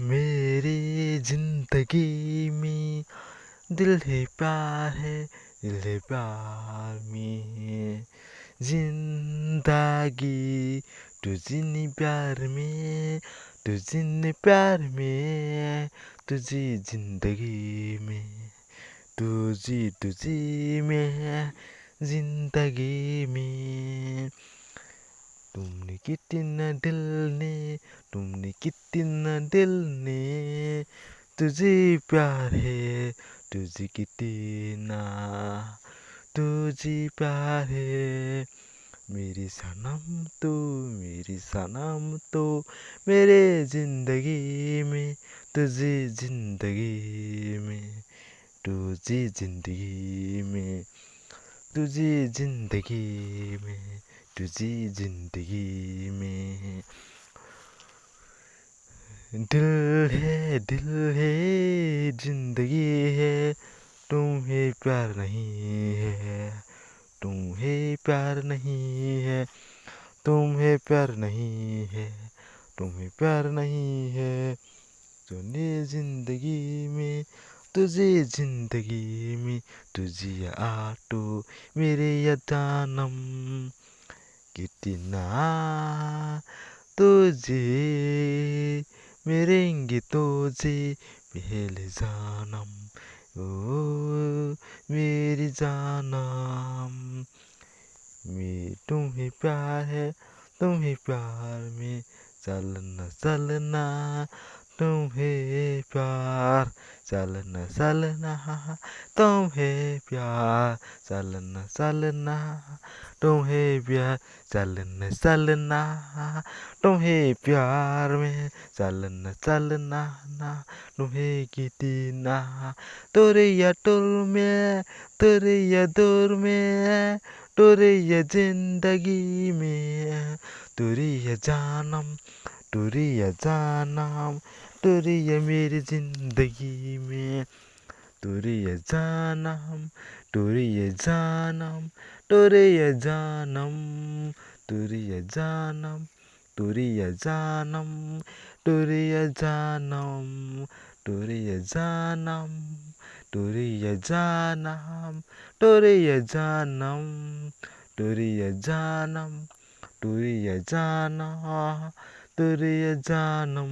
मेरी जिंदगी में दिल है प्यार है, दिल है प्यार में जिंदगी तुझी प्यार में, तुझी प्यार में, तुझी जिंदगी में, तुझी में जिंदगी में। तुमने कितना दिल ने, तुमने कितना दिल ने, तुझे प्यार है, तुझे कितना, तुझे प्यार है। मेरी सनम तो, मेरी सनम तो, मेरे जिंदगी में, तुझे जिंदगी में, तुझे जिंदगी में, तुझे जिंदगी में, तुझे जिंदगी में। दिल है जिंदगी है, तुम्हें प्यार नहीं है, तुम्हें प्यार नहीं है, तुम्हें प्यार नहीं है, तुम्हें प्यार नहीं है। तुझे जिंदगी में, तुझे जिंदगी में, तुझे आटो मेरे ये जानम कितना तुझे मेरेंगे तुझे पहले जानम, ओ मेरी जानम। मैं तुम्हें प्यार है, तुम्हें प्यार में चलना चलना, तुम्हें प्यार चलना चलना, तुम्हें प्यार चलना चलना, तुम्हें प्यार चलना चलना, तुम्हें प्यार में चलना चलना ना, तुम्हें कितना तोरे या टोल में, तोरे या दौर में, तोरे ये जिंदगी में, तोरे ये जानम, तोरे ये जानम, तोरे ये मेरी जिंदगी में, तोरे ये जानम, तोरे ये जानम, तोरे ये जानम, तोरे ये जानम, तोरे ये जानम, तोरे ये जानम, तोरे ये जानम, तोरे ये जानम, तोरे ये जानम, तोरे ये जानम, तोरे ये जानम, तोरे ये जानम।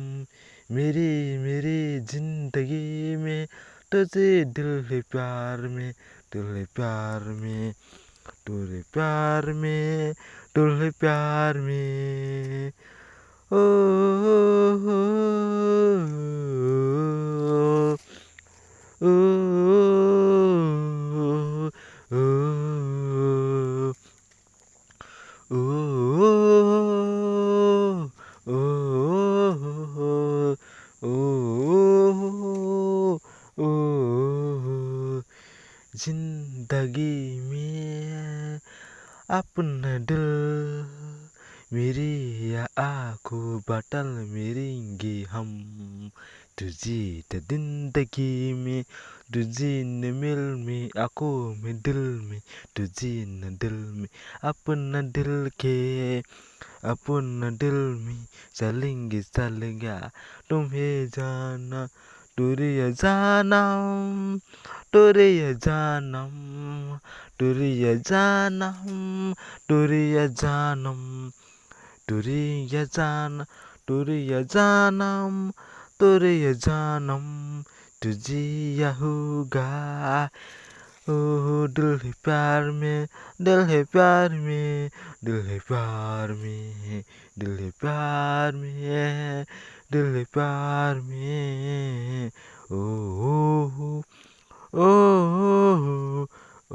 मेरी मेरी जिंदगी में तुझे दिल है प्यार में, दिल है प्यार में, तुझे प्यार में, दिल है प्यार में। ओ, ओ, ओ, ओ, ओ, ओ, ओ, जिंदगी में अपना दिल मेरी या आँखों बटल मेरेंगे हम, तुझे तो जिंदगी में, तुझे न मिल में आँखों में दिल में, तुझे न दिल में अपना दिल के, अपना दिल में चलेंगे चलेगा तुम्हें जाना, तुरे ये जानम, तुरे ये जानम, तुरे ये जानम, तुरे ये जानम, तुरे ये जान, तुरे ये जानम, तुरे ये जानम, तुझे यह होगा। ओ दिल है प्यार में, दिल है प्यार में, दिल है प्यार में, दिल है प्यार में, दिल है प्यार में। ओ ओ ओ ओ ओ ओ